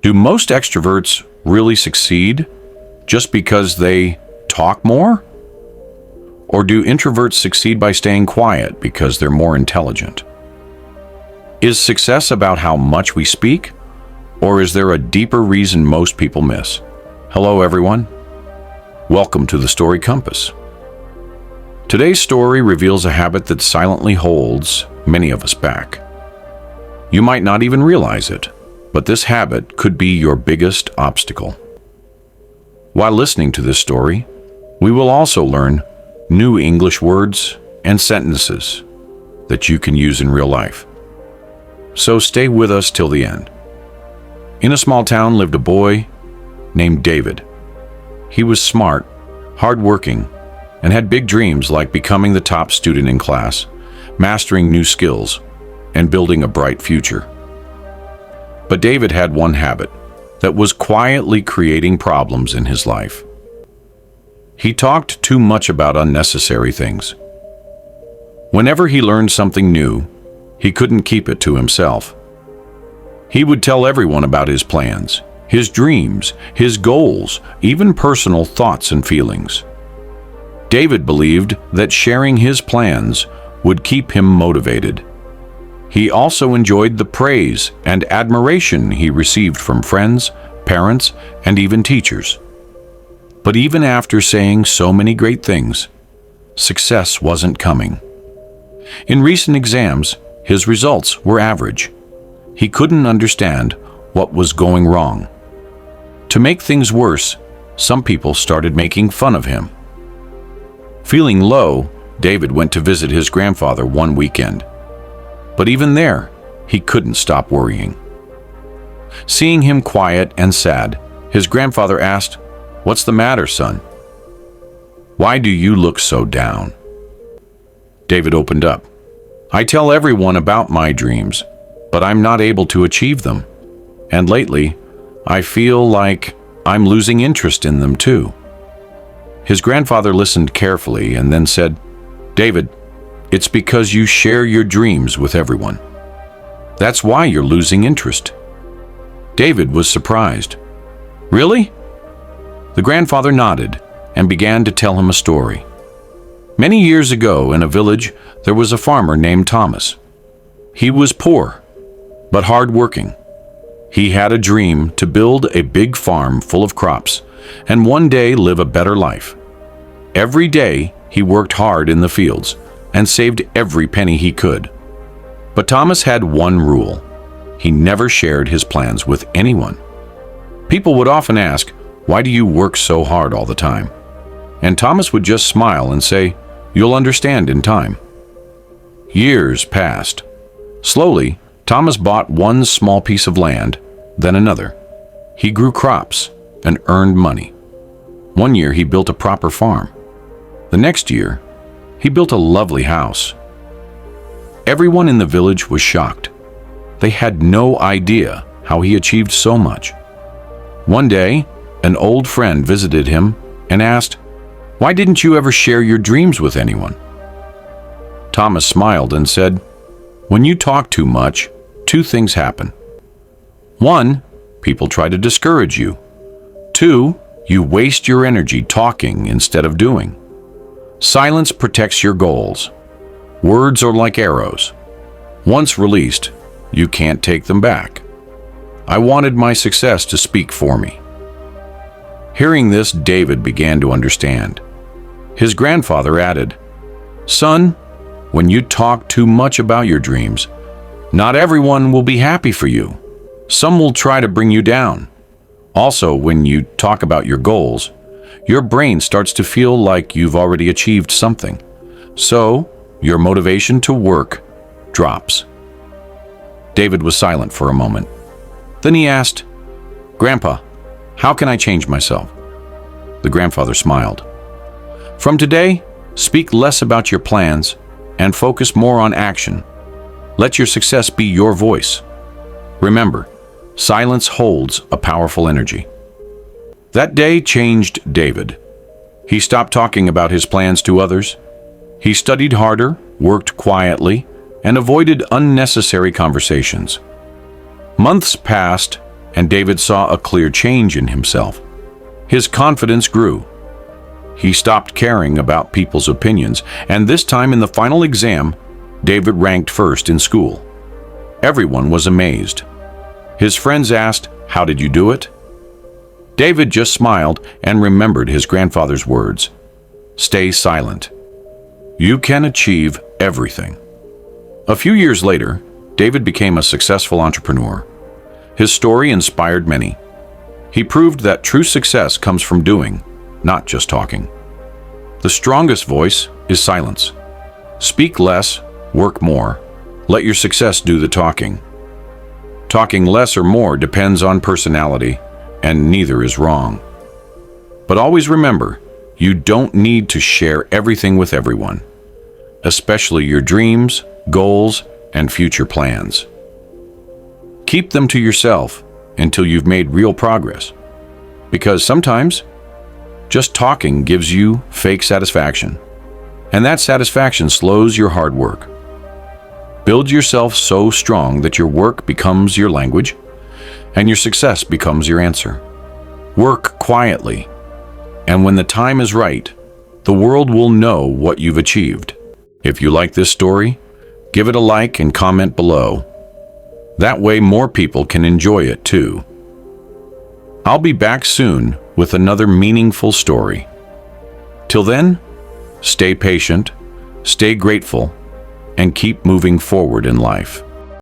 Do most extroverts really succeed just because they talk more? Or do introverts succeed by staying quiet because they're more intelligent? Is success about how much we speak, or is there a deeper reason most people miss? Hello, everyone. Welcome to the Story Compass. Today's story reveals a habit that silently holds many of us back. You might not even realize it, but this habit could be your biggest obstacle. While listening to this story, we will also learn new English words and sentences that you can use in real life. So stay with us till the end. In a small town lived a boy named David. He was smart, hardworking, and had big dreams like becoming the top student in class, mastering new skills, and building a bright future. But David had one habit that was quietly creating problems in his life. He talked too much about unnecessary things. Whenever he learned something new, he couldn't keep it to himself. He would tell everyone about his plans, his dreams, his goals, even personal thoughts and feelings. David believed that sharing his plans would keep him motivated. He also enjoyed the praise and admiration he received from friends, parents, and even teachers. But even after saying so many great things, success wasn't coming. In recent exams, his results were average. He couldn't understand what was going wrong. To make things worse, some people started making fun of him. Feeling low, David went to visit his grandfather one weekend. But even there, he couldn't stop worrying. Seeing him quiet and sad, his grandfather asked, "What's the matter, son? Why do you look so down?" David opened up. "I tell everyone about my dreams, but I'm not able to achieve them. And lately, I feel like I'm losing interest in them too." His grandfather listened carefully and then said, "David, it's because you share your dreams with everyone. That's why you're losing interest." David was surprised. "Really?" The grandfather nodded and began to tell him a story. Many years ago, in a village, there was a farmer named Thomas. He was poor, but hardworking. He had a dream to build a big farm full of crops and one day live a better life. Every day, he worked hard in the fields and saved every penny he could. But Thomas had one rule. He never shared his plans with anyone. People would often ask, "Why do you work so hard all the time?" And Thomas would just smile and say, "You'll understand in time." Years passed. Slowly, Thomas bought one small piece of land, then another. He grew crops and earned money. One year, he built a proper farm. The next year, he built a lovely house. Everyone in the village was shocked. They had no idea how he achieved so much. One day, an old friend visited him and asked, "Why didn't you ever share your dreams with anyone?" Thomas smiled and said, "When you talk too much, two things happen. One, people try to discourage you. Two, you waste your energy talking instead of doing. Silence protects your goals. Words are like arrows. Once released, you can't take them back. I wanted my success to speak for me." Hearing this, David began to understand. His grandfather added, "Son, when you talk too much about your dreams, not everyone will be happy for you. Some will try to bring you down. Also, when you talk about your goals, your brain starts to feel like you've already achieved something. So, your motivation to work drops." David was silent for a moment. Then he asked, "Grandpa, how can I change myself?" The grandfather smiled. "From today, speak less about your plans and focus more on action. Let your success be your voice. Remember, silence holds a powerful energy." That day changed David. He stopped talking about his plans to others. He studied harder, worked quietly, and avoided unnecessary conversations. Months passed, and David saw a clear change in himself. His confidence grew. He stopped caring about people's opinions, and this time in the final exam, David ranked first in school. Everyone was amazed. His friends asked, "How did you do it?" David just smiled and remembered his grandfather's words. Stay silent. You can achieve everything. A few years later, David became a successful entrepreneur. His story inspired many. He proved that true success comes from doing, not just talking. The strongest voice is silence. Speak less, work more. Let your success do the talking. Talking less or more depends on personality, and neither is wrong. But always remember, you don't need to share everything with everyone, especially your dreams, goals, and future plans. Keep them to yourself until you've made real progress, because sometimes just talking gives you fake satisfaction, and that satisfaction slows your hard work. Build yourself so strong that your work becomes your language and your success becomes your answer. Work quietly, and when the time is right, the world will know what you've achieved. If you like this story, give it a like and comment below. That way more people can enjoy it too. I'll be back soon with another meaningful story. Till then, stay patient, stay grateful, and keep moving forward in life.